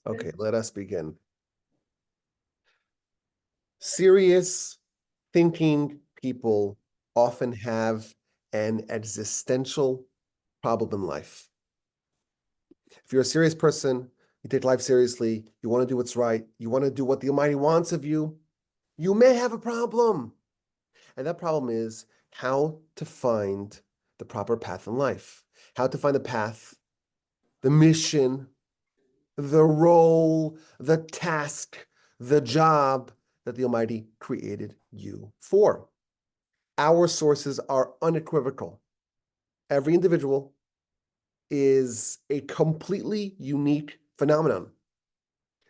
Okay, let us begin. Serious thinking people often have an existential problem in life. If you're a serious person, you take life seriously, you want to do what's right, you want to do what the Almighty wants of you, you may have a problem. And that problem is how to find the proper path in life, how to find the path, the mission, the role, the task, the job that the Almighty created you for. Our sources are unequivocal. Every individual is a completely unique phenomenon.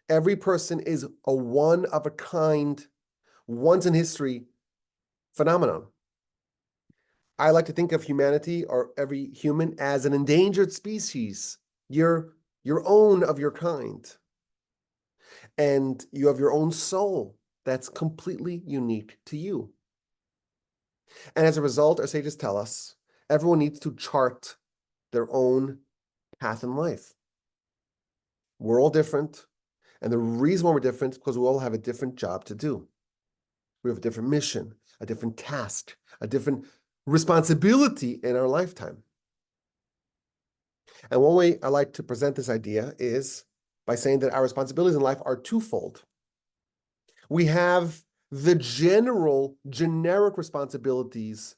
Every person is a one-of-a-kind, once-in-history phenomenon. I like to think of humanity, or every human, as an endangered species. You're your own of your kind. And you have your own soul that's completely unique to you. And as a result, our sages tell us, everyone needs to chart their own path in life. We're all different. And the reason why we're different is because we all have a different job to do. We have a different mission, a different task, a different responsibility in our lifetime. And one way I like to present this idea is by saying that our responsibilities in life are twofold. We have the generic responsibilities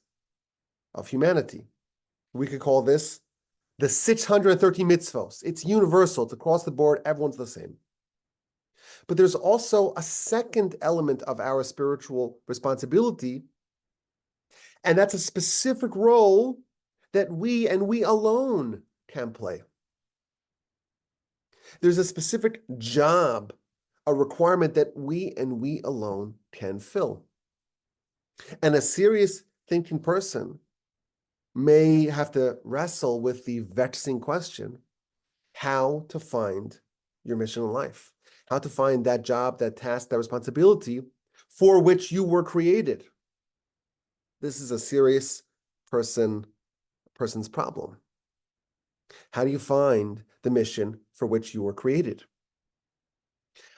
of humanity. We could call this the 613 mitzvos. It's universal. It's across the board. Everyone's the same. But there's also a second element of our spiritual responsibility, and that's a specific role that we and we alone can play. There's a specific job, a requirement that we and we alone can fill. And a serious thinking person may have to wrestle with the vexing question, how to find your mission in life, how to find that job, that task, that responsibility for which you were created. This is a serious person's problem. How do you find the mission for which you were created?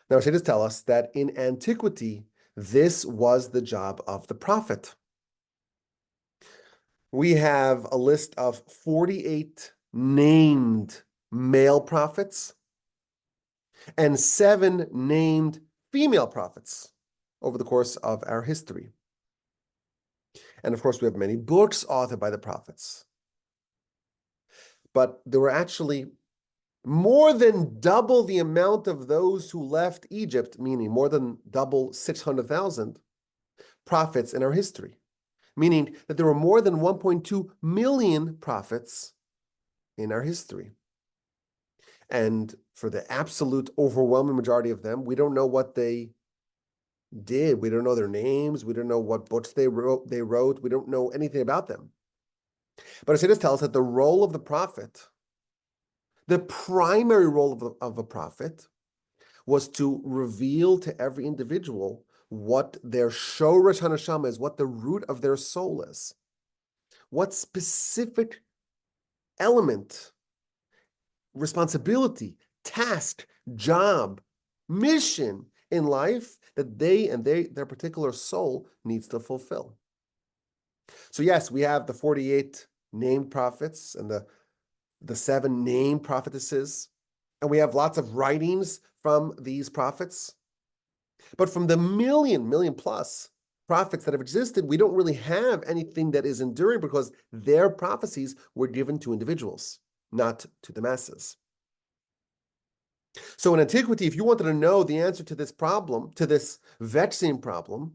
Now, Sages tell us that in antiquity, this was the job of the prophet. We have a list of 48 named male prophets and 7 named female prophets over the course of our history. And of course, we have many books authored by the prophets. But there were actually more than double the amount of those who left Egypt, meaning more than double 600,000 prophets in our history, meaning that there were more than 1.2 million prophets in our history. And for the absolute overwhelming majority of them, we don't know what they did. We don't know their names. We don't know what books they wrote. We don't know anything about them. But our sages tell us that the role of the prophet, the primary role of a prophet, was to reveal to every individual what their shoresh haneshama is, what the root of their soul is, what specific element, responsibility, task, job, mission in life that they and their particular soul needs to fulfill. So yes, we have the 48 named prophets and the 7 named prophetesses, and we have lots of writings from these prophets. But from the million plus prophets that have existed, we don't really have anything that is enduring because their prophecies were given to individuals, not to the masses. So in antiquity, if you wanted to know the answer to this problem, to this vexing problem,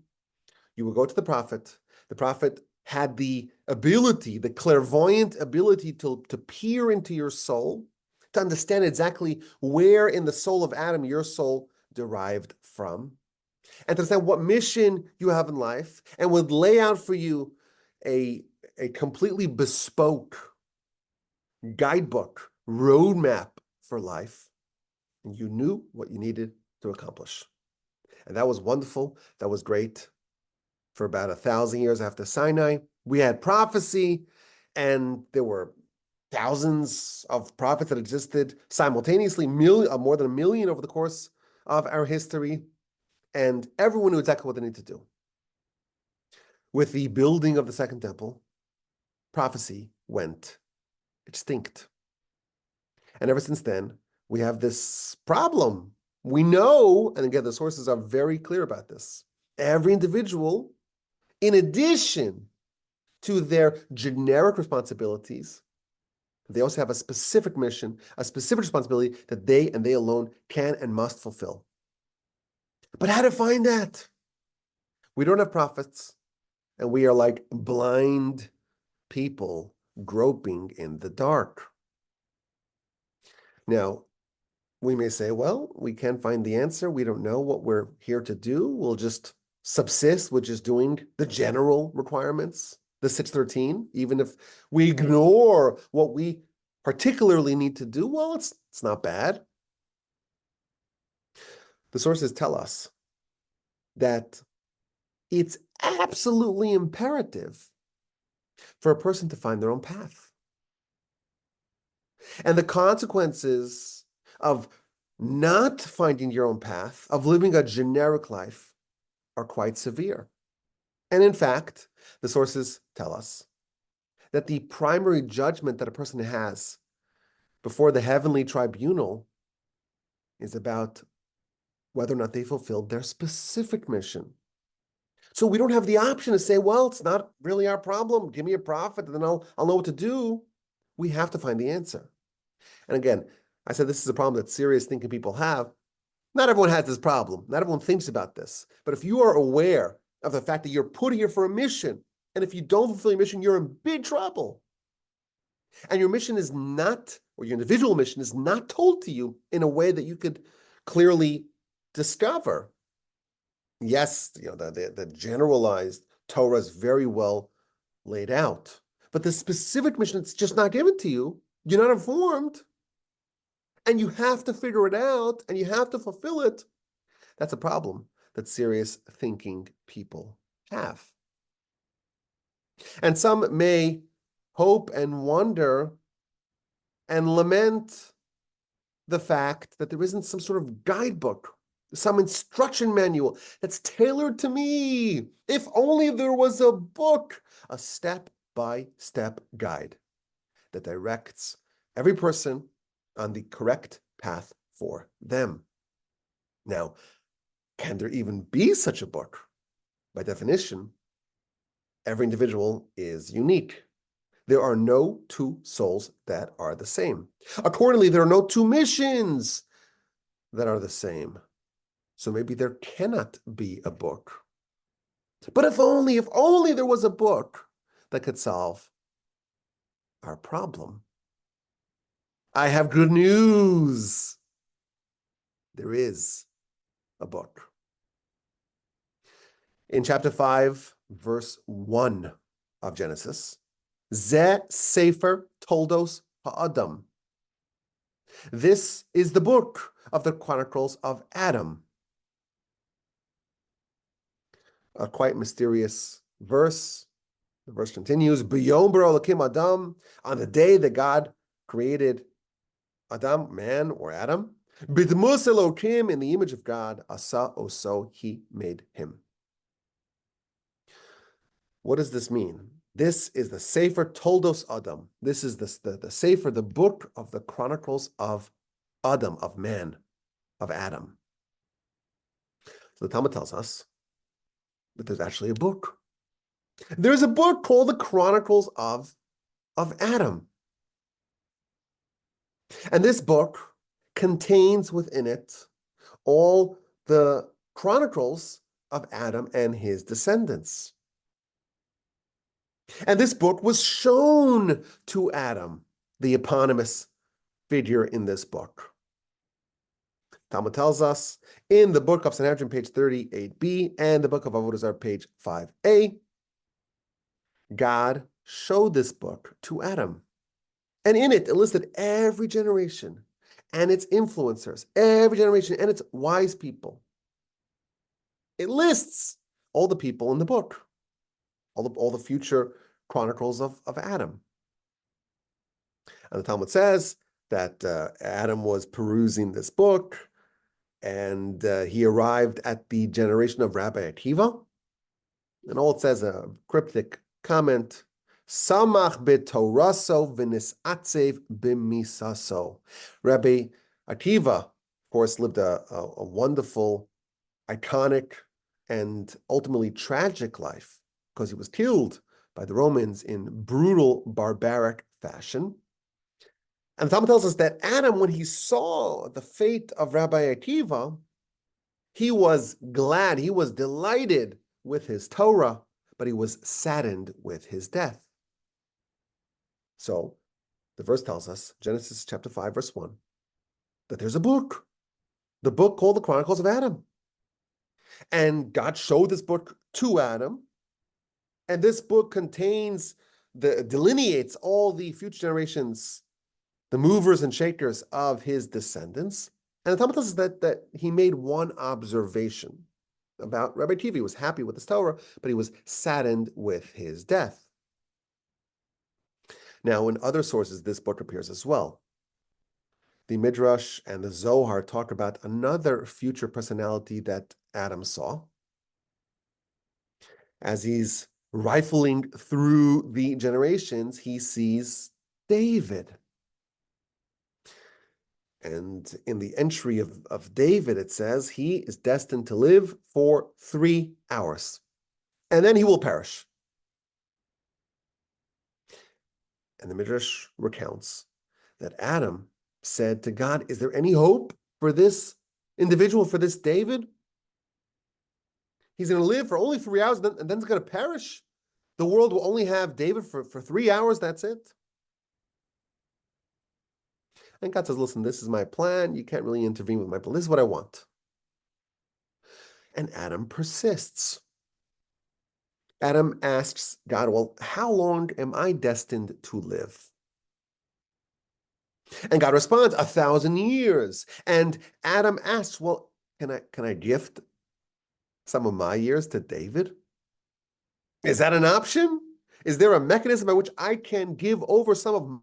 you would go to the prophet. The prophet had the ability, the clairvoyant ability to peer into your soul, to understand exactly where in the soul of Adam your soul derived from, and to understand what mission you have in life, and would lay out for you a completely bespoke guidebook, roadmap for life, and you knew what you needed to accomplish. And that was wonderful. That was great. For about 1,000 years after Sinai, we had prophecy, and there were thousands of prophets that existed simultaneously, more than 1 million over the course of our history, and everyone knew exactly what they need to do. With the building of the Second Temple, prophecy went extinct. And ever since then, we have this problem. We know, and again, the sources are very clear about this. Every individual, in addition to their generic responsibilities, they also have a specific mission, a specific responsibility that they and they alone can and must fulfill. But how to find that? We don't have prophets, and we are like blind people groping in the dark. Now, we may say, well, we can't find the answer. We don't know what we're here to do. We'll just subsist, which is doing the general requirements, the 613, even if we ignore what we particularly need to do. Well, it's not bad. The sources tell us that it's absolutely imperative for a person to find their own path. And the consequences of not finding your own path, of living a generic life, are quite severe. And in fact, the sources tell us that the primary judgment that a person has before the heavenly tribunal is about whether or not they fulfilled their specific mission. So we don't have the option to say, well, it's not really our problem. Give me a prophet, and then I'll know what to do. We have to find the answer. And again, I said this is a problem that serious thinking people have. Not everyone has this problem. Not everyone thinks about this. But if you are aware of the fact that you're put here for a mission, and if you don't fulfill your mission, you're in big trouble. And your mission is not, or your individual mission is not told to you in a way that you could clearly discover. Yes, the generalized Torah is very well laid out, but the specific mission, it's just not given to you. You're not informed, and you have to figure it out, and you have to fulfill it. That's a problem that serious thinking people have. And some may hope and wonder and lament the fact that there isn't some sort of guidebook, some instruction manual that's tailored to me. If only there was a book, a step-by-step guide that directs every person on the correct path for them. Now, can there even be such a book? By definition, every individual is unique. There are no two souls that are the same. Accordingly, there are no two missions that are the same. So maybe there cannot be a book. But if only there was a book that could solve our problem. I have good news. There is a book. In chapter 5, verse 1 of Genesis, Ze Sefer Toldos Ha'adam. This is the book of the Chronicles of Adam. A quite mysterious verse. The verse continues, B'yom bara Elokim Adam, on the day that God created Adam, man or Adam, B'dmus Elokim, in the image of God, Asa Oso, he made him. What does this mean? This is the Sefer Toldos Adam. This is the Sefer, the book of the Chronicles of Adam, of man, of Adam. So the Talmud tells us that there's actually a book. There's a book called the Chronicles of Adam. And this book contains within it all the chronicles of Adam and his descendants. And this book was shown to Adam, the eponymous figure in this book. Talmud tells us in the book of Sanhedrin, page 38b, and the book of Avodah Zarah, page 5a, God showed this book to Adam. And in it listed every generation and its influencers, every generation and its wise people. It lists all the people in the book, all the future chronicles of Adam. And the Talmud says that Adam was perusing this book, and he arrived at the generation of Rabbi Akiva. And all it says, a cryptic comment, Samach b'toraso v'nisatzev b'misaso. Rabbi Akiva, of course, lived a wonderful, iconic, and ultimately tragic life because he was killed by the Romans in brutal, barbaric fashion. And the Talmud tells us that Adam, when he saw the fate of Rabbi Akiva, he was glad, he was delighted with his Torah, but he was saddened with his death. So the verse tells us, Genesis chapter 5, verse 1, that there's a book, the book called the Chronicles of Adam. And God showed this book to Adam, and this book delineates all the future generations, the movers and shakers of his descendants. And the Talmud tells us that he made one observation about Rabbi Akiva. He was happy with his Torah, but he was saddened with his death. Now, in other sources, this book appears as well. The Midrash and the Zohar talk about another future personality that Adam saw. As he's rifling through the generations, he sees David. And in the entry of David, it says he is destined to live for 3 hours, and then he will perish. And the Midrash recounts that Adam said to God, is there any hope for this individual, for this David? He's going to live for only 3 hours, and then he's going to perish. The world will only have David for 3 hours, that's it. And God says, listen, this is my plan. You can't really intervene with my plan. This is what I want. And Adam persists. Adam asks God, well, how long am I destined to live? And God responds, 1,000 years. And Adam asks, well, can I gift some of my years to David? Is that an option? Is there a mechanism by which I can give over some of my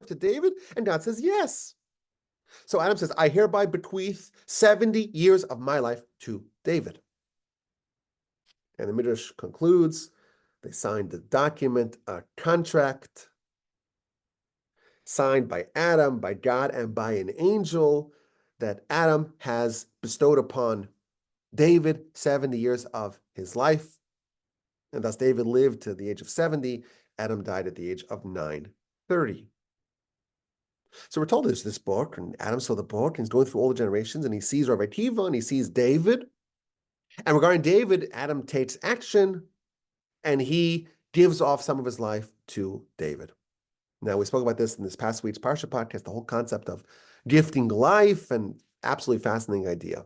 to David? And God says, yes. So Adam says, I hereby bequeath 70 years of my life to David. And the Midrash concludes, they signed the document, a contract, signed by Adam, by God, and by an angel, that Adam has bestowed upon David 70 years of his life. And thus David lived to the age of 70. Adam died at the age of 930. So we're told there's this book, and Adam saw the book, and he's going through all the generations, and he sees Rabbi Akiva, and he sees David. And regarding David, Adam takes action, and he gives off some of his life to David. Now, we spoke about this in this past week's Parsha podcast, the whole concept of gifting life, and absolutely fascinating idea.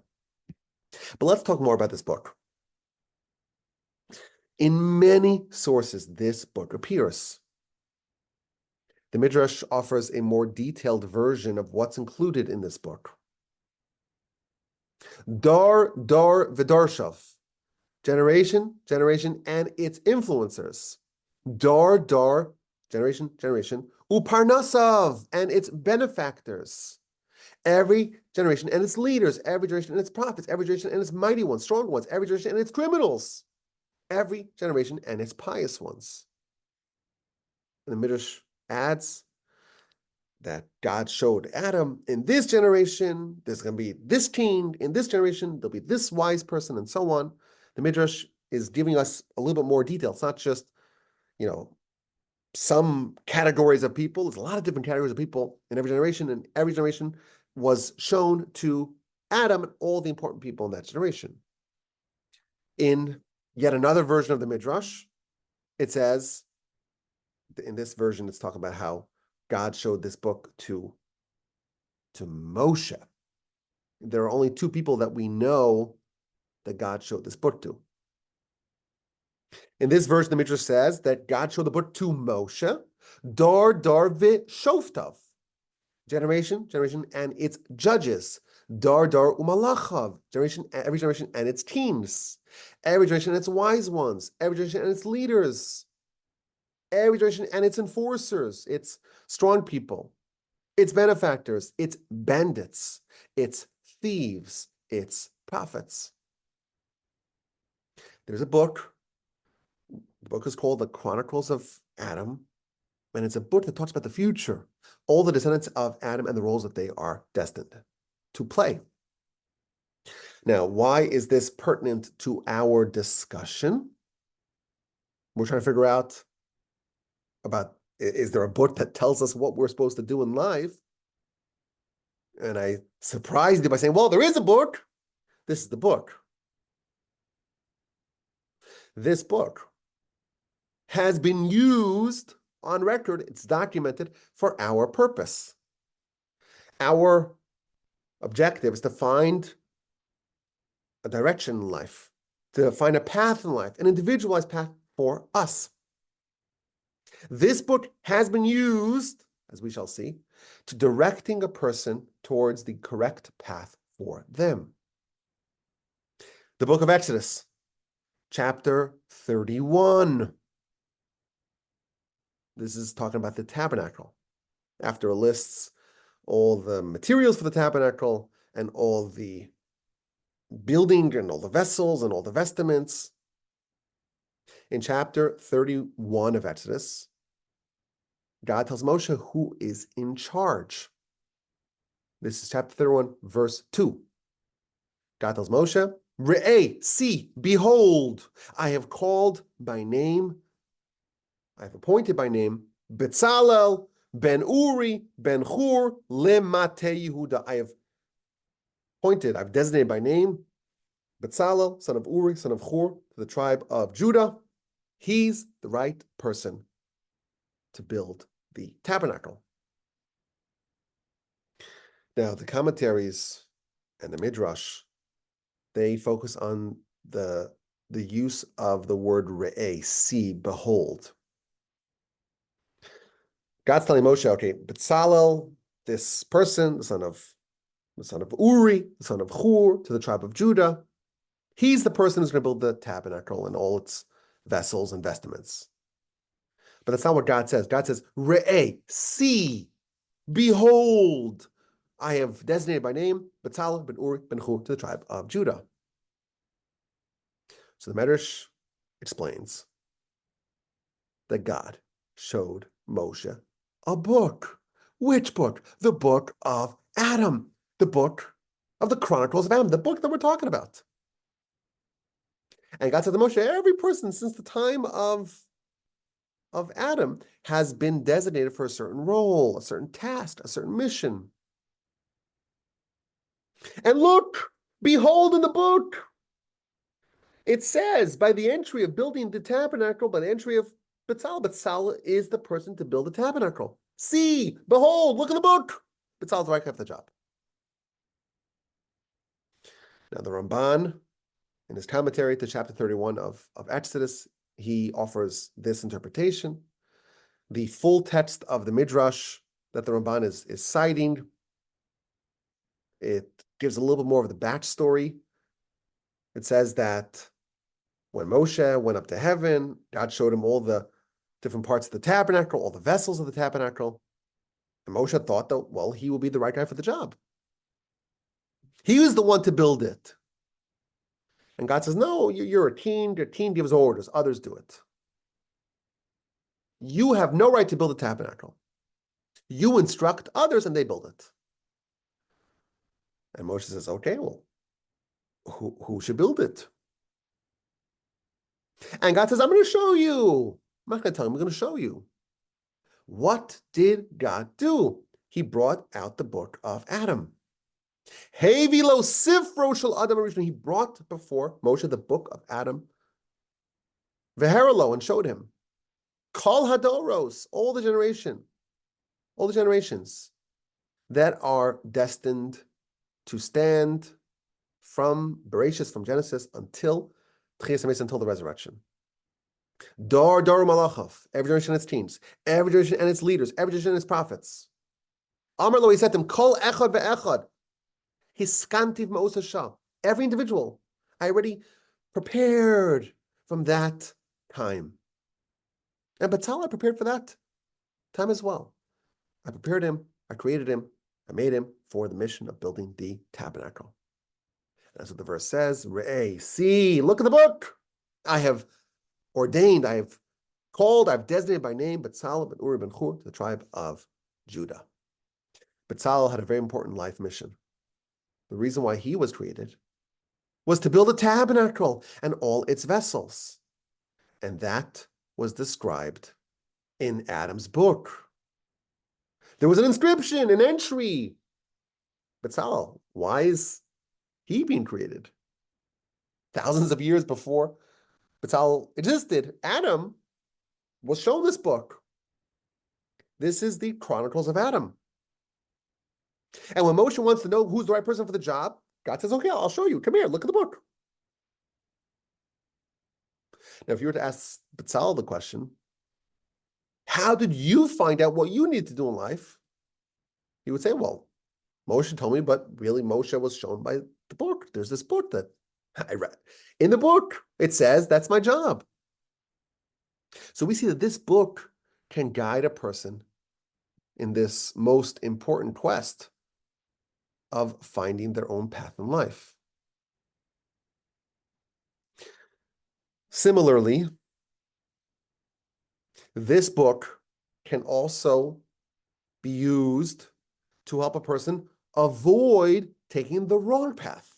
But let's talk more about this book. In many sources, this book appears. The Midrash offers a more detailed version of what's included in this book. Dar v'darshav, generation, and its influencers. Dar, generation, uparnasav, and its benefactors. Every generation and its leaders, every generation and its prophets, every generation and its mighty ones, strong ones, every generation and its criminals, every generation and its pious ones. And the Midrash adds that God showed Adam, in this generation, there's going to be this king, in this generation, there'll be this wise person, and so on. The Midrash is giving us a little bit more detail. It's not just, some categories of people. There's a lot of different categories of people in every generation, and every generation was shown to Adam and all the important people in that generation. In yet another version of the Midrash, it says, in this version, it's talking about how God showed this book to Moshe. There are only 2 people that we know that God showed this book to. In this version, the Midrash says that God showed the book to Moshe, Dar v'shoftav, generation, and its judges, Dar umalachav, every generation and its teams, every generation and its wise ones, every generation and its leaders, every generation and its enforcers, its strong people, its benefactors, its bandits, its thieves, its prophets. There's a book. The book is called The Chronicles of Adam, and it's a book that talks about the future, all the descendants of Adam and the roles that they are destined to play. Now, why is this pertinent to our discussion? We're trying to figure out about, is there a book that tells us what we're supposed to do in life? And I surprised you by saying, well, there is a book. This is the book. This book has been used on record. It's documented for our purpose. Our objective is to find a direction in life, to find a path in life, an individualized path for us. This book has been used, as we shall see, to directing a person towards the correct path for them. The book of Exodus, chapter 31. This is talking about the tabernacle. After it lists all the materials for the tabernacle and all the building and all the vessels and all the vestments. In chapter 31 of Exodus, God tells Moshe who is in charge. This is chapter 31, verse 2. God tells Moshe, Re'eh, see, behold, I have called by name, I have appointed by name, Bezalel, ben Uri, ben Hur, lemate Yehuda. I have appointed, I've designated by name, Bezalel, son of Uri, son of Hur, to the tribe of Judah. He's the right person to build the tabernacle. Now, the commentaries and the Midrash, they focus on the use of the word re'eh, see, behold. God's telling Moshe, okay, Bezalel, this person, the son of Uri, the son of Hur, to the tribe of Judah, he's the person who's going to build the tabernacle and all its vessels and vestments. But that's not what God says. God says, Re'eh, see, behold, I have designated by name Bezalel ben Uri ben Hur to the tribe of Judah. So the Medrash explains that God showed Moshe a book. Which book? The book of Adam, the book of the Chronicles of Adam, the book that we're talking about. And God said to Moshe, every person since the time of Adam has been designated for a certain role, a certain task, a certain mission. And look, behold in the book, it says, by the entry of building the tabernacle, by the entry of Bezalel is the person to build the tabernacle. See, behold, look in the book. Bezalel's the right guy for the job. Now the Ramban, in his commentary to chapter 31 of Exodus, he offers this interpretation. The full text of the Midrash that the Ramban is citing, it gives a little bit more of the backstory. It says that when Moshe went up to heaven, God showed him all the different parts of the tabernacle, all the vessels of the tabernacle. And Moshe thought that, well, he will be the right guy for the job. He was the one to build it. And God says, no, you're a team. Your team gives orders. Others do it. You have no right to build a tabernacle. You instruct others and they build it. And Moshe says, okay, well, who should build it? And God says, I'm going to show you. I'm not going to tell him, I'm going to show you. What did God do? He brought out the book of Adam. Hevilo Sifro Shel Adam Arishon. He brought before Moshe the book of Adam. Veheralo, and showed him. Kol Hadoros, all the generations that are destined to stand from Bereshis, from Genesis, until Tchias HaMeis, until the resurrection. Dor Malachov, every generation and its teams, every generation and its leaders, every generation and its prophets. Amar lo, he said to them, Kol Echad ve'echad, Hiskantiv Ma'us Hashem, every individual, I already prepared from that time. And Bezalel, I prepared for that time as well. I prepared him I created him, I made him for the mission of building the tabernacle. That's what the verse says. Re'eh, see, look at the book. I have ordained, I have called, I've designated by name Betzalel ben Uri ben Hur to the tribe of Judah. Betzalel had a very important life mission. The reason why he was created was to build a tabernacle and all its vessels. And that was described in Adam's book. There was an inscription, an entry. Betzalel, why is he being created? Thousands of years before Betzalel existed, Adam was shown this book. This is the Chronicles of Adam. And when Moshe wants to know who's the right person for the job, God says, okay, I'll show you. Come here, look at the book. Now, if you were to ask Betzalel the question, how did you find out what you need to do in life? He would say, well, Moshe told me, but really Moshe was shown by the book. There's this book that I read. In the book, it says that's my job. So we see that this book can guide a person in this most important quest of finding their own path in life. Similarly, this book can also be used to help a person avoid taking the wrong path.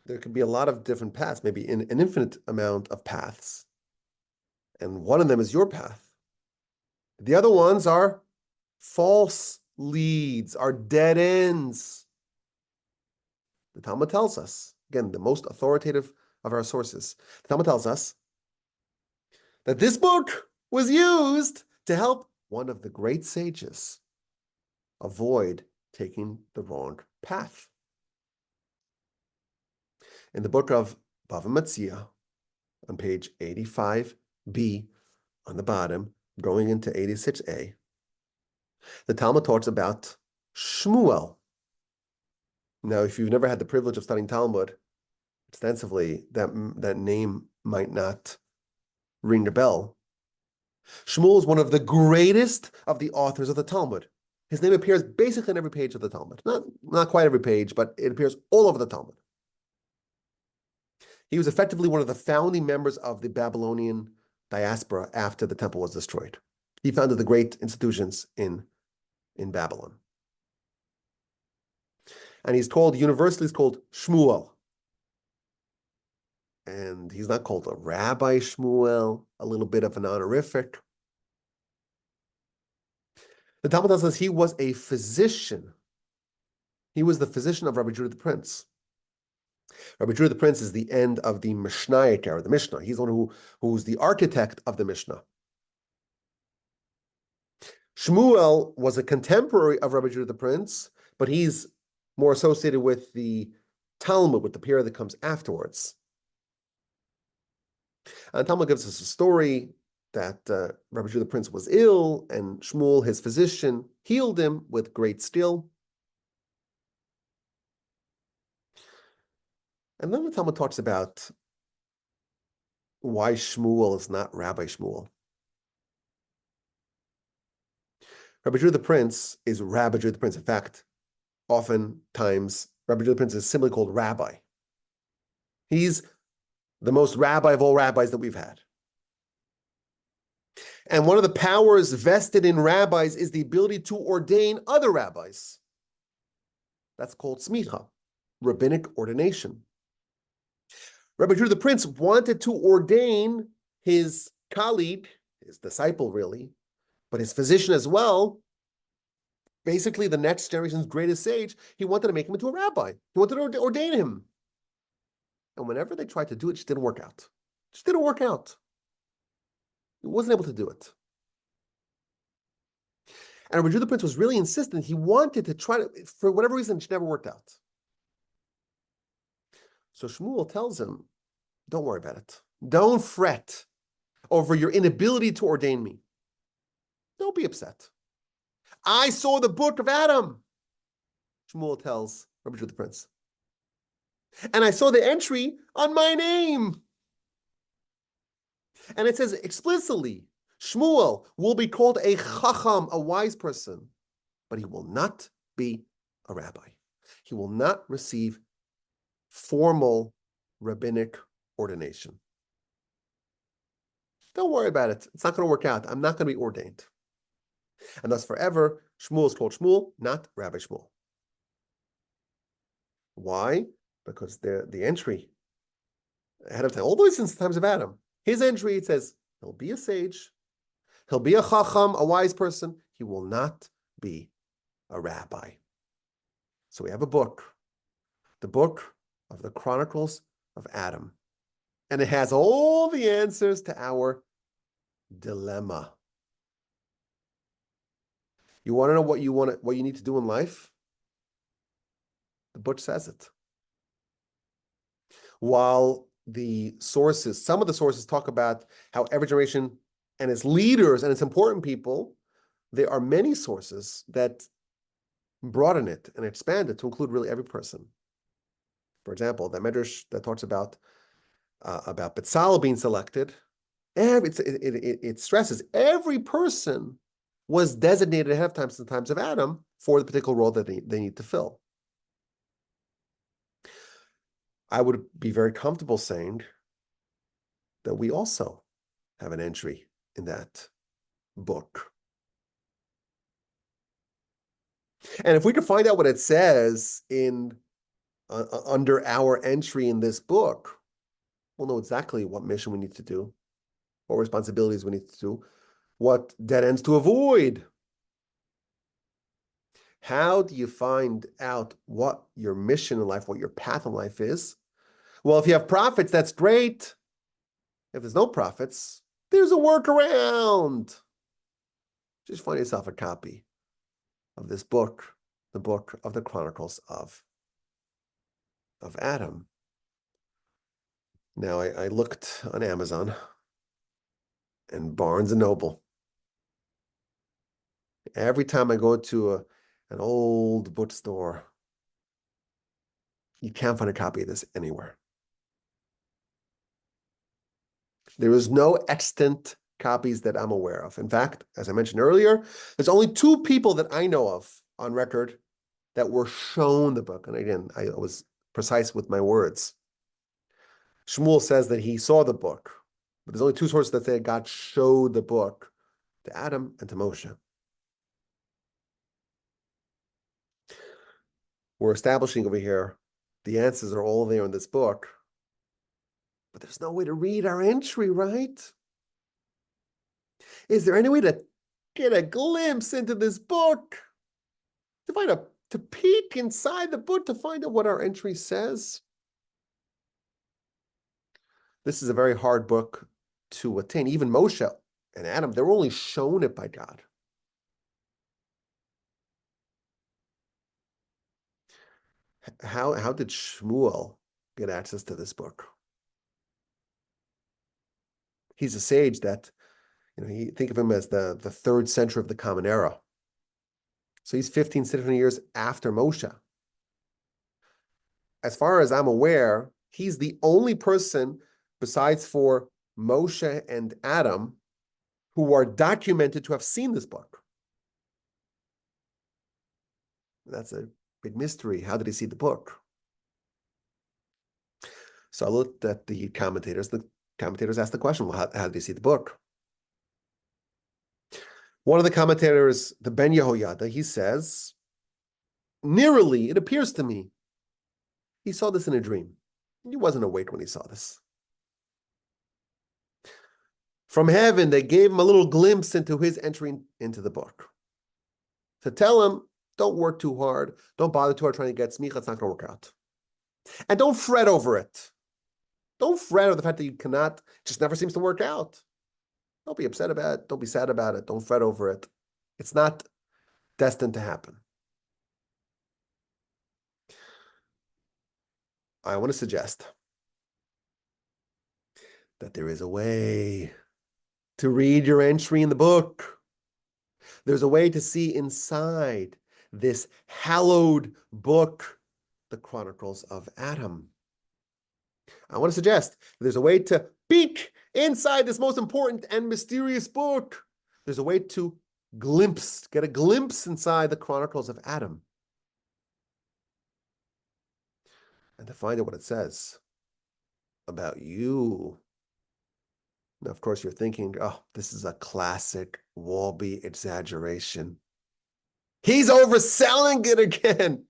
There could be a lot of different paths, maybe an infinite amount of paths. And one of them is your path. The other ones are false leads, are dead ends. The Talmud tells us, again, the most authoritative of our sources, the Talmud tells us that this book was used to help one of the great sages avoid taking the wrong path. In the book of Bava Metzia, on page 85b, on the bottom, going into 86a, the Talmud talks about Shmuel. Now, if you've never had the privilege of studying Talmud extensively, that name might not ring a bell. Shmuel is one of the greatest of the authors of the Talmud. His name appears basically on every page of the Talmud. Not quite every page, but it appears all over the Talmud. He was effectively one of the founding members of the Babylonian diaspora after the temple was destroyed. He founded the great institutions in Babylon. And universally he's called Shmuel. And he's not called a Rabbi Shmuel, a little bit of an honorific. The Talmud tells us he was a physician. He was the physician of Rabbi Judah the Prince. Rabbi Judah the Prince is the end of the Mishnaic era, the Mishnah. He's the one who's the architect of the Mishnah. Shmuel was a contemporary of Rabbi Judah the Prince, but he's more associated with the Talmud, with the period that comes afterwards. And Talmud gives us a story that Rabbi Judah the Prince was ill, and Shmuel, his physician, healed him with great skill. And then the Talmud talks about why Shmuel is not Rabbi Shmuel. Rabbi Judah the Prince is Rabbi Judah the Prince. In fact, oftentimes, Rabbi Judah the Prince is simply called Rabbi. He's the most rabbi of all rabbis that we've had. And one of the powers vested in rabbis is the ability to ordain other rabbis. That's called smicha, rabbinic ordination. Rabbi Judah the Prince wanted to ordain his colleague, his disciple really, but his physician as well, basically the next generation's greatest sage. He wanted to make him into a rabbi. He wanted to ordain him. And whenever they tried to do it, it just didn't work out. It just didn't work out. He wasn't able to do it. And Rabbi Judah the Prince was really insistent. He wanted to try to, for whatever reason, it never worked out. So Shmuel tells him, don't worry about it. Don't fret over your inability to ordain me. Don't be upset. I saw the book of Adam, Shmuel tells Rabbi Judah the Prince. And I saw the entry on my name. And it says explicitly, Shmuel will be called a chacham, a wise person, but he will not be a rabbi. He will not receive formal rabbinic ordination. Don't worry about it. It's not going to work out. I'm not going to be ordained. And thus forever, Shmuel is called Shmuel, not Rabbi Shmuel. Why? Because the entry ahead of time, all the way since the times of Adam, his entry, it says, he'll be a sage, he'll be a chacham, a wise person, he will not be a rabbi. So we have a book, the book of the Chronicles of Adam. And it has all the answers to our dilemma. You want to know what you need to do in life? The book says it. While some of the sources talk about how every generation and its leaders and its important people, there are many sources that broaden it and expand it to include really every person. For example, the Medrash that talks about Betzalel being selected, it stresses every person was designated ahead of time since the times of Adam for the particular role that they need to fill. I would be very comfortable saying that we also have an entry in that book. And if we could find out what it says under our entry in this book, we'll know exactly what mission we need to do, what responsibilities we need to do, what dead ends to avoid. How do you find out what your mission in life, what your path in life is? Well, if you have prophets, that's great. If there's no prophets, there's a workaround. Just find yourself a copy of this book, the book of the Chronicles of Adam. Now, I looked on Amazon and Barnes & Noble. Every time I go to an old bookstore, you can't find a copy of this anywhere. There is no extant copies that I'm aware of. In fact, as I mentioned earlier, there's only 2 people that I know of on record that were shown the book. And again, I was precise with my words. Shmuel says that he saw the book, but there's only 2 sources that say God showed the book to Adam and to Moshe. We're establishing over here the answers are all there in this book, but there's no way to read our entry, right? Is there any way to get a glimpse into this book? To peek inside the book to find out what our entry says? This is a very hard book to attain. Even Moshe and Adam, they were only shown it by God. How did Shmuel get access to this book? He's a sage that, think of him as the 3rd century of the Common Era. So he's 15, 16 years after Moshe. As far as I'm aware, he's the only person besides for Moshe and Adam who are documented to have seen this book. That's a big mystery. How did he see the book? So I looked at the commentators. The commentators asked the question, well, how did he see the book? One of the commentators, the Ben Yehoyada, he says, nearly, it appears to me, he saw this in a dream. He wasn't awake when he saw this. From heaven, they gave him a little glimpse into his entry into the book. To tell him, don't work too hard. Don't bother too hard trying to get smicha. It's not going to work out. And don't fret over it. Don't fret over the fact that you cannot. It just never seems to work out. Don't be upset about it. Don't be sad about it. Don't fret over it. It's not destined to happen. I want to suggest that there is a way to read your entry in the book. There's a way to see inside this hallowed book, the Chronicles of Adam. I want to suggest there's a way to peek inside this most important and mysterious book. There's a way to get a glimpse inside the Chronicles of Adam. And to find out what it says about you. Now, of course, you're thinking, oh, this is a classic Wolbe exaggeration. He's overselling it again.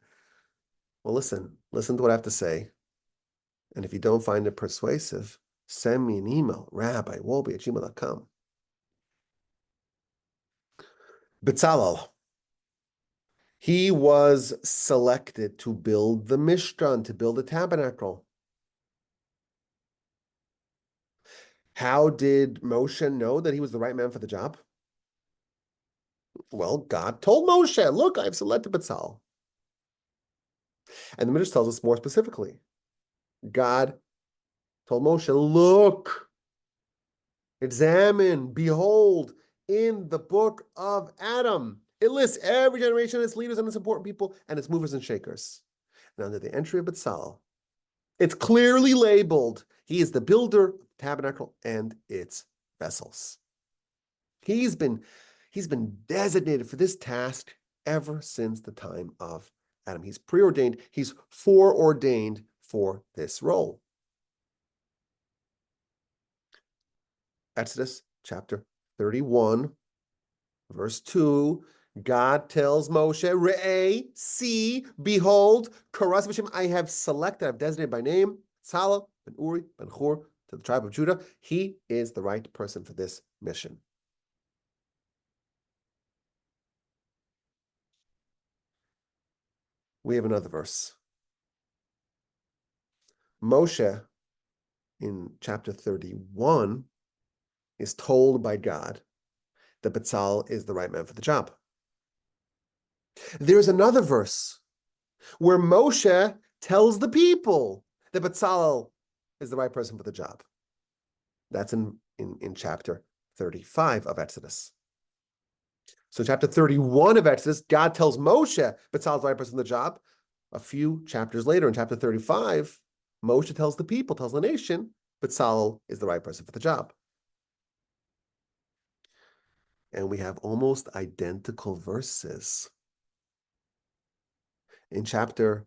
Well, listen to what I have to say. And if you don't find it persuasive, send me an email, rabbiwolbe@gmail.com. Bezalel, he was selected to build the Mishkan, to build the tabernacle. How did Moshe know that he was the right man for the job? Well, God told Moshe, look, I've selected Bezalel. And the Midrash tells us more specifically. God told Moshe, look, examine, behold, in the book of Adam. It lists every generation, its leaders and its important people, and its movers and shakers. And under the entry of Bezalel, it's clearly labeled, he is the builder of the tabernacle and its vessels. He's been designated for this task ever since the time of Adam. He's preordained, he's foreordained for this role. Exodus chapter 31, verse 2, God tells Moshe, Re'eh, see, behold, Karas B'Shem, I have selected, I've designated by name, Bezalel ben Uri ben Hur, to the tribe of Judah. He is the right person for this mission. We have another verse. Moshe, in chapter 31, is told by God that Bezalel is the right man for the job. There's another verse where Moshe tells the people that Bezalel is the right person for the job. That's in chapter 35 of Exodus. So chapter 31 of Exodus, God tells Moshe Bezalel is the right person for the job. A few chapters later, in chapter 35, Moshe tells the people, tells the nation, Bezalel is the right person for the job. And we have almost identical verses. In chapter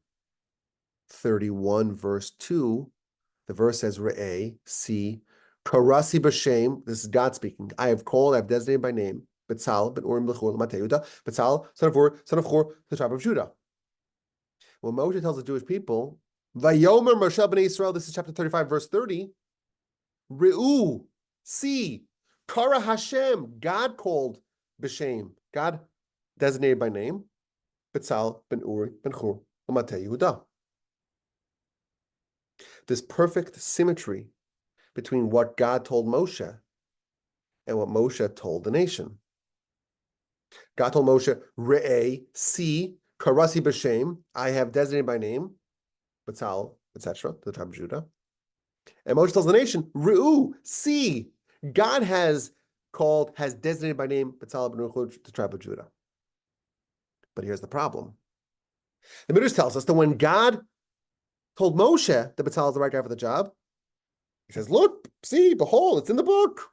31, verse 2, the verse says, Re'eh, see, Karasi b'Shem, this is God speaking, I have called, I have designated by name, Bezalel ben Uri ben Hur l'matei Yehuda, Bezalel, son of Ur, son of Hur, the tribe of Judah. When Moshe tells the Jewish people, Vayomer Moshe b'nei Yisrael, this is chapter 35, verse 30, Re'u, see, Kara Hashem, God called b'Shem, God designated by name, Bezalel ben Uri ben Hur l'matei Yehuda. This perfect symmetry between what God told Moshe and what Moshe told the nation. God told Moshe, Re'eh, see, Karasi b'Shem, I have designated by name, Bezalel, etc., the tribe of Judah. And Moshe tells the nation, Re'u, see, God has designated by name, Bezalel ben Uri, the tribe of Judah. But here's the problem. The Midrash tells us that when God told Moshe that Bezalel is the right guy for the job, he says, look, see, behold, it's in the book.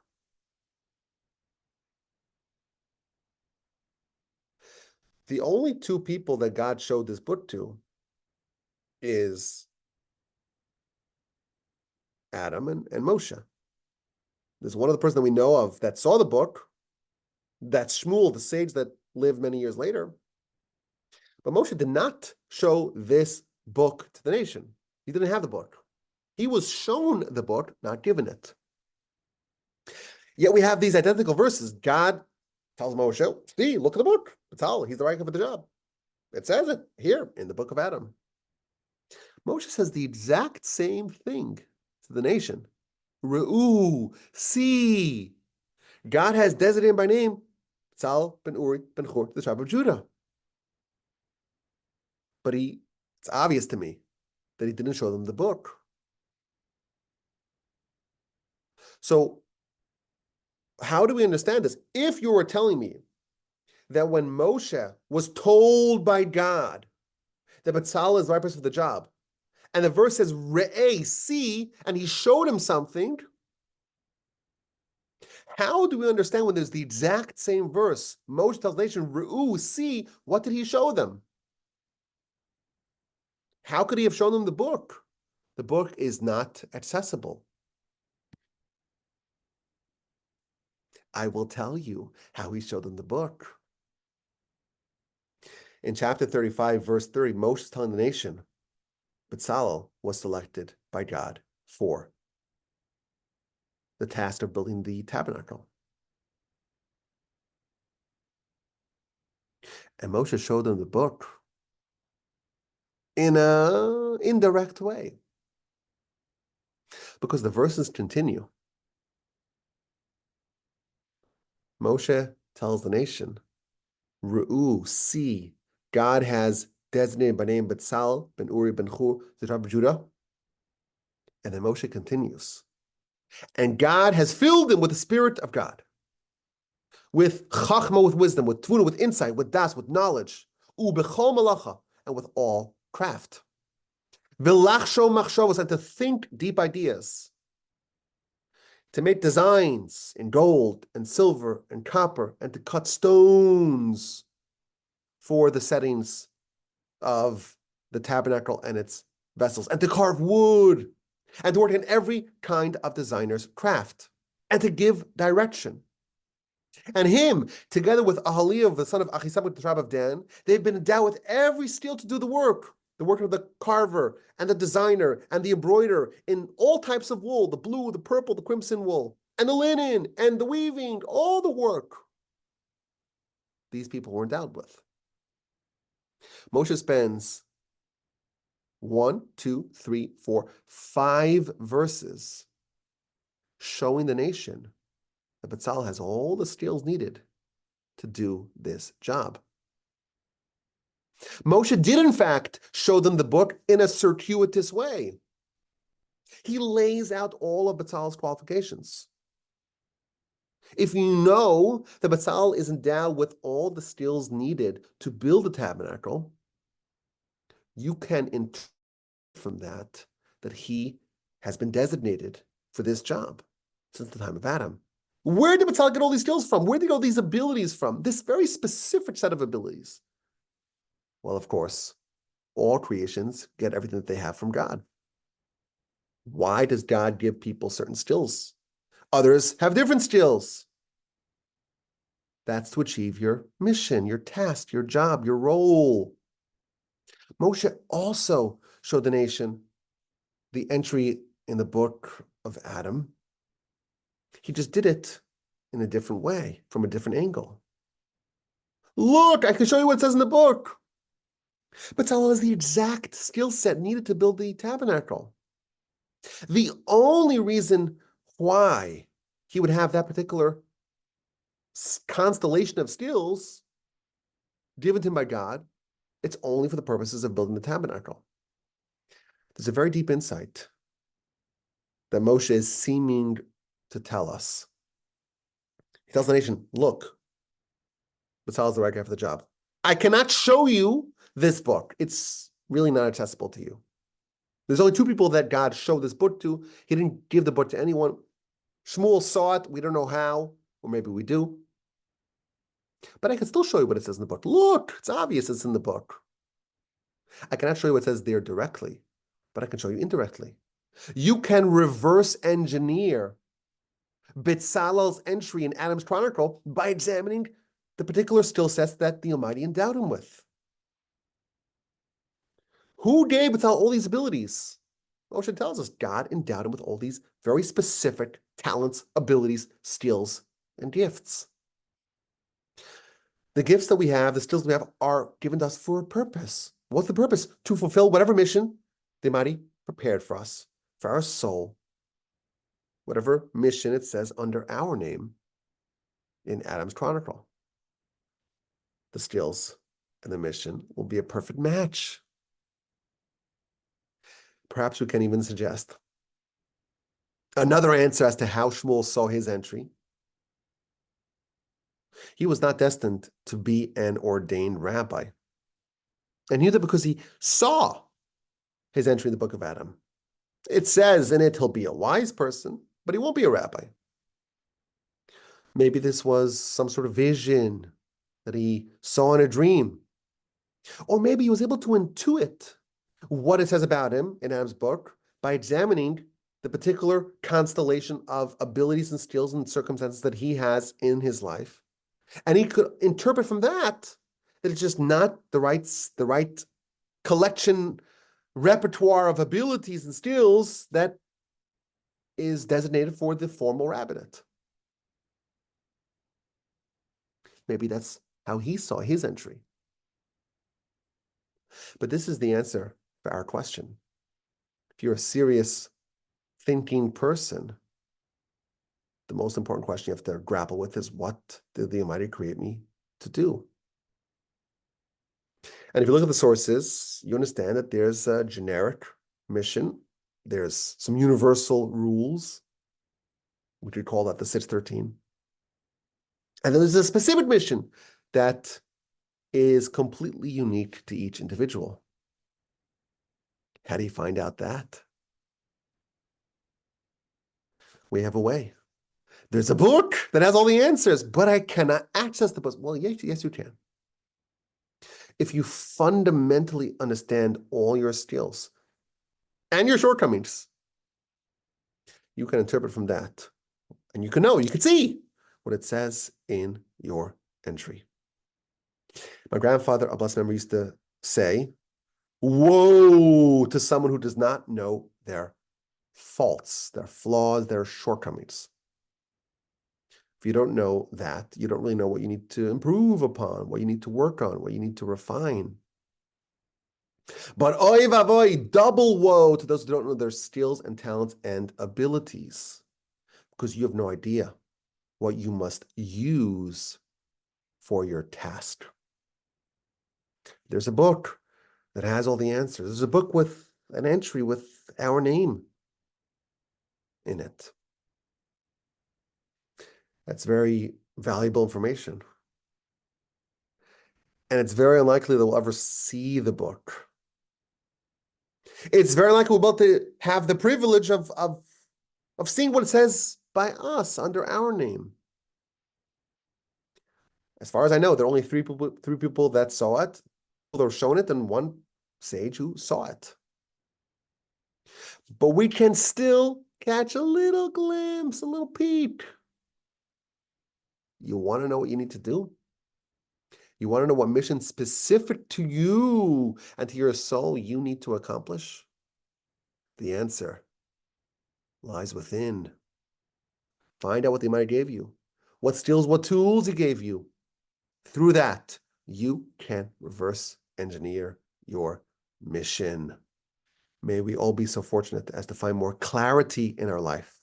The only two people that God showed this book to is Adam and Moshe. There's one other person that we know of that saw the book. That's Shmuel, the sage that lived many years later. But Moshe did not show this book to the nation. He didn't have the book. He was shown the book, not given it. Yet we have these identical verses. God tells Moshe, see, look at the book. Bezalel, he's the right guy for the job. It says it here in the book of Adam. Moshe says the exact same thing to the nation. Re'u, see, God has designated by name Bezalel ben Uri ben Hur, the tribe of Judah. But it's obvious to me that he didn't show them the book. So how do we understand this? If you were telling me that when Moshe was told by God that Bezalel is the right person for the job, and the verse says, Re'eh, see, and he showed him something, how do we understand when there's the exact same verse? Moshe tells the nation, Re'u, see, what did he show them? How could he have shown them the book? The book is not accessible. I will tell you how he showed them the book. In chapter 35, verse 30, Moshe is telling the nation, Bezalel was selected by God for the task of building the tabernacle. And Moshe showed them the book in an indirect way. Because the verses continue. Moshe tells the nation, Ru'u, see, God has designated by name Bezalel ben Uri ben Hur, the tribe of Judah. And then Moshe continues. And God has filled him with the Spirit of God, with chachma, with wisdom, with tvuna, with insight, with das, with knowledge, ubechol malacha, and with all craft. V'lachsho machshavos, and to think deep ideas, to make designs in gold and silver and copper, and to cut stones for the settings of the tabernacle and its vessels, and to carve wood, and to work in every kind of designer's craft, and to give direction. And him, together with Ahaliav, the son of Achisamach, the tribe of Dan, they've been endowed with every skill to do the work of the carver and the designer and the embroiderer in all types of wool, the blue, the purple, the crimson wool, and the linen and the weaving, all the work these people were endowed with. Moshe spends 1, 2, 3, 4, 5 verses showing the nation that Bezalel has all the skills needed to do this job. Moshe did, in fact, show them the book in a circuitous way. He lays out all of Bezalel's qualifications. If you know that Bezalel is endowed with all the skills needed to build a tabernacle, you can infer from that he has been designated for this job since the time of Adam. Where did Bezalel get all these skills from? Where did he get all these abilities from? This very specific set of abilities. Well, of course, all creations get everything that they have from God. Why does God give people certain skills? Others have different skills. That's to achieve your mission, your task, your job, your role. Moshe also showed the nation the entry in the book of Adam. He just did it in a different way, from a different angle. Look, I can show you what it says in the book. Bezalel has the exact skill set needed to build the tabernacle. The only reason why he would have that particular constellation of skills given to him by God, it's only for the purposes of building the tabernacle. There's a very deep insight that Moshe is seeming to tell us. He tells the nation, look, Bezalel is the right guy for the job. I cannot show you this book. It's really not accessible to you. There's only 2 people that God showed this book to. He didn't give the book to anyone. Shmuel saw it. We don't know how, or maybe we do. But I can still show you what it says in the book. Look, it's obvious it's in the book. I cannot show you what it says there directly, but I can show you indirectly. You can reverse engineer Bezalel's entry in Adam's Chronicle by examining the particular skill sets that the Almighty endowed him with. Who gave Bezalel all these abilities? Moshe tells us God endowed him with all these very specific talents, abilities, skills, and gifts. The gifts that we have, the skills that we have, are given to us for a purpose. What's the purpose? To fulfill whatever mission the Almighty prepared for us, for our soul, whatever mission it says under our name in Adam's Chronicle. The skills and the mission will be a perfect match. Perhaps we can even suggest another answer as to how Shmuel saw his entry. He was not destined to be an ordained rabbi. And he knew that because he saw his entry in the book of Adam. It says in it he'll be a wise person, but he won't be a rabbi. Maybe this was some sort of vision that he saw in a dream. Or maybe he was able to intuit what it says about him in Adam's book by examining the particular constellation of abilities and skills and circumstances that he has in his life. And he could interpret from that it's just not the right collection, repertoire of abilities and skills that is designated for the formal rabbinate. Maybe that's how he saw his entry. But this is the answer for our question. If you're a serious thinking person, the most important question you have to grapple with is, what did the Almighty create me to do? And if you look at the sources, you understand that there's a generic mission. There's some universal rules. We could call that the 613. And then there's a specific mission that is completely unique to each individual. How do you find out that? We have a way. There's a book that has all the answers, but I cannot access the book. Well, yes, you can. If you fundamentally understand all your skills and your shortcomings, you can interpret from that. And you can know, you can see what it says in your entry. My grandfather, a blessed memory, used to say, woe to someone who does not know their faults, their flaws, their shortcomings. If you don't know that, you don't really know what you need to improve upon, what you need to work on, what you need to refine. But oy vavoy, double woe to those who don't know their skills and talents and abilities, because you have no idea what you must use for your task. There's a book that has all the answers. There's a book with an entry with our name in it. That's very valuable information. And it's very unlikely that we'll ever see the book. It's very likely we'll be able to have the privilege of seeing what it says by us under our name. As far as I know, there are only three people that saw it, that were shown it, and one sage who saw it. But we can still catch a little glimpse, a little peek. You want to know what you need to do? You want to know what mission specific to you and to your soul you need to accomplish? The answer lies within. Find out what the Almighty gave you, what skills, what tools He gave you. Through that, you can reverse engineer your mission. May we all be so fortunate as to find more clarity in our life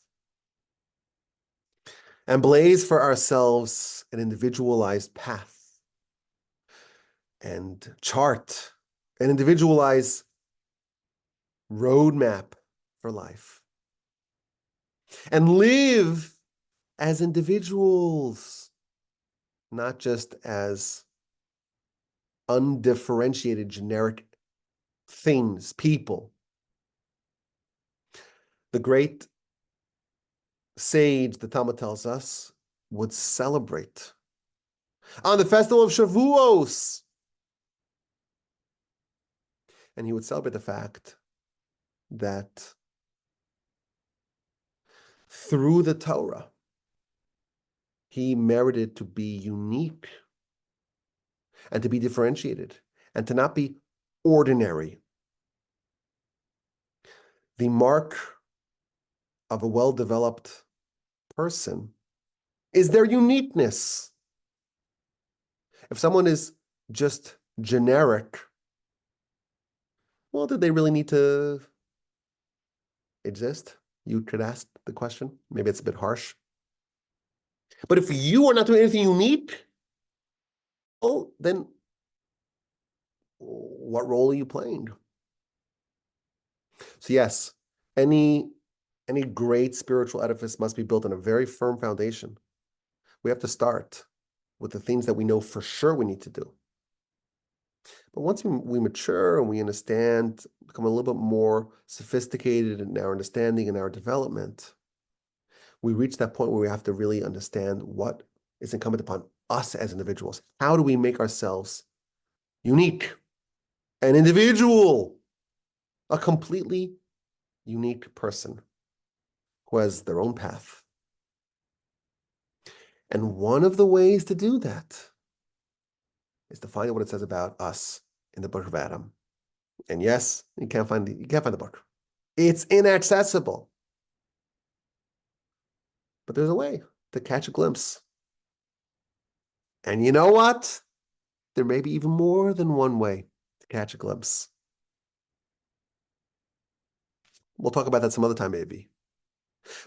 and blaze for ourselves an individualized path and chart an individualized roadmap for life and live as individuals, not just as undifferentiated generic things, people. The great sage, the Talmud tells us, would celebrate on the festival of Shavuos. And he would celebrate the fact that through the Torah, he merited to be unique and to be differentiated and to not be ordinary. The mark of a well-developed person is their uniqueness. If someone is just generic, well, did they really need to exist? You could ask the question. Maybe it's a bit harsh. But if you are not doing anything unique, well, then what role are you playing? So yes, any great spiritual edifice must be built on a very firm foundation. We have to start with the things that we know for sure we need to do. But once we mature and we understand, become a little bit more sophisticated in our understanding and our development, we reach that point where we have to really understand what is incumbent upon us as individuals. How do we make ourselves unique, an individual, a completely unique person who has their own path? And one of the ways to do that is to find out what it says about us in the Book of Adam. And yes, you can't find the book. It's inaccessible. But there's a way to catch a glimpse. And you know what? There may be even more than one way to catch a glimpse. We'll talk about that some other time, maybe.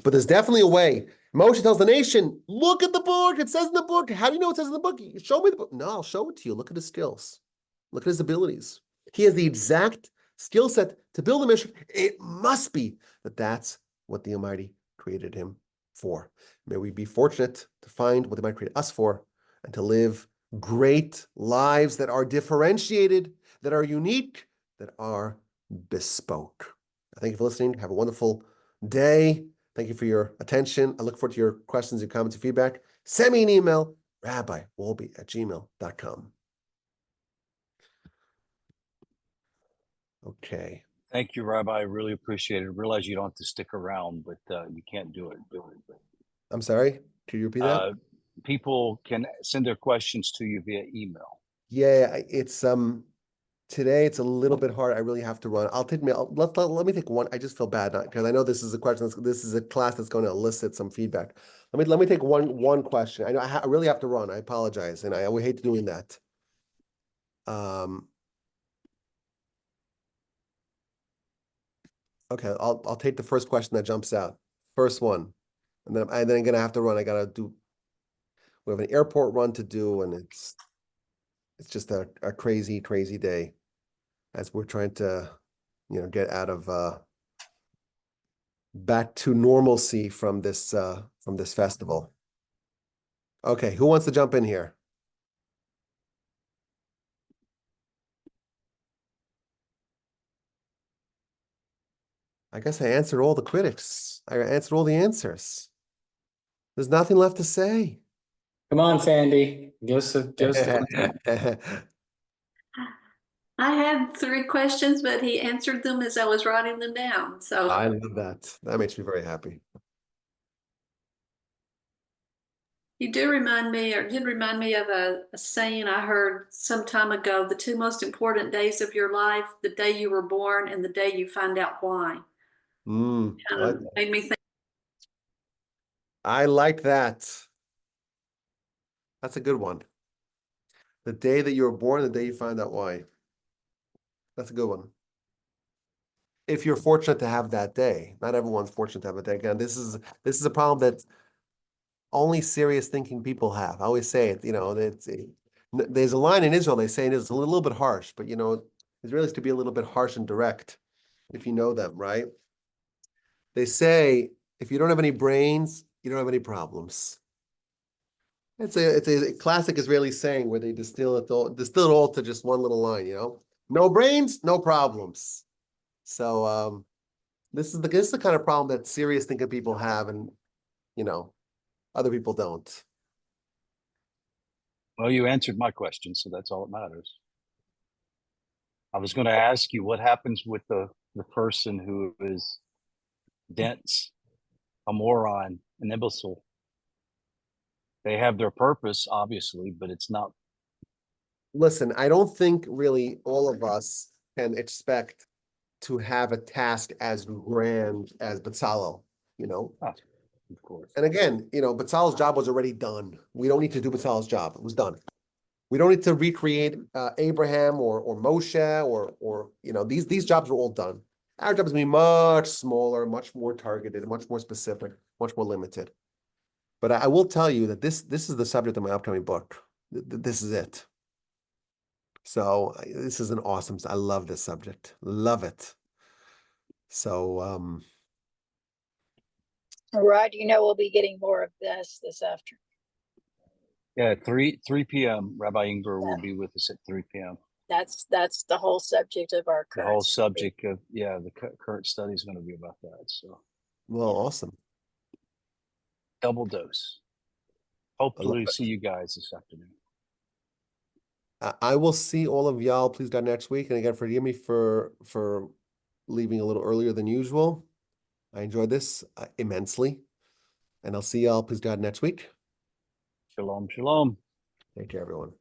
But there's definitely a way. Moshe tells the nation, look at the book. It says in the book. How do you know it says in the book? Show me the book. No, I'll show it to you. Look at his skills. Look at his abilities. He has the exact skill set to build a mission. It must be that that's what the Almighty created him for. May we be fortunate to find what the Almighty created us for and to live great lives that are differentiated, that are unique, that are bespoke. Thank you for listening. Have a wonderful day. Thank you for your attention. I look forward to your questions, your comments, your feedback. Send me an email, rabbiwolbe@gmail.com. Okay. Thank you, Rabbi. I really appreciate it. Realize you don't have to stick around, but you can't do it. I'm sorry. Could you repeat that? People can send their questions to you via email. Yeah, it's today it's a little bit hard. I really have to run. I'll take me. Let me take one. I just feel bad because I know this is a question. This is a class that's going to elicit some feedback. Let me take one question. I know I really have to run. I apologize, and I hate doing that. Okay, I'll take the first question that jumps out. First one, and then I'm gonna have to run. I gotta do. We have an airport run to do, and it's just a crazy day as we're trying to, get out of back to normalcy from this festival. Okay, who wants to jump in here? I guess I answered all the critics. I answered all the answers. There's nothing left to say. Come on, Sandy. Give us I had 3 questions, but he answered them as I was writing them down. So I love that. That makes me very happy. you did remind me of a saying I heard some time ago: the 2 most important days of your life, the day you were born and the day you find out why. Made me think. I like that. That's a good one. The day that you were born, the day you find out why. That's a good one. If you're fortunate to have that day, not everyone's fortunate to have a day. Again, this is a problem that only serious thinking people have. I always say it, there's a line in Israel, they say it's a little bit harsh, but Israelis to be a little bit harsh and direct, if you know them, right? They say, if you don't have any brains, you don't have any problems. It's a classic Israeli saying where they distill it all to just one little line, no brains, no problems. So this is the kind of problem that serious thinking people have, and other people don't. Well, you answered my question, so that's all that matters. I was going to ask you what happens with the person who is dense, a moron, an imbecile. They have their purpose, obviously, but it's not. Listen, I don't think really all of us can expect to have a task as grand as Bezalel, Of course. And again, Bezalel's job was already done. We don't need to do Bezalel's job. It was done. We don't need to recreate Abraham or Moshe or these jobs are all done. Our job is going to be much smaller, much more targeted, much more specific, much more limited. But I will tell you that this is the subject of my upcoming book. This is it. So this is an awesome. I love this subject. Love it. So Rod, we'll be getting more of this afternoon. Yeah, 3 p.m. Rabbi Ingber will be with us at 3 p.m. That's the whole subject of our The current. whole study. subject of, yeah, the current study is going to be about that. So Well, awesome. double dose. I Hopefully love see you guys this afternoon. I will see all of y'all, please God, next week. And again, forgive me for leaving a little earlier than usual. I enjoyed this immensely. And I'll see y'all, please God, next week. Shalom, shalom. Take care, everyone.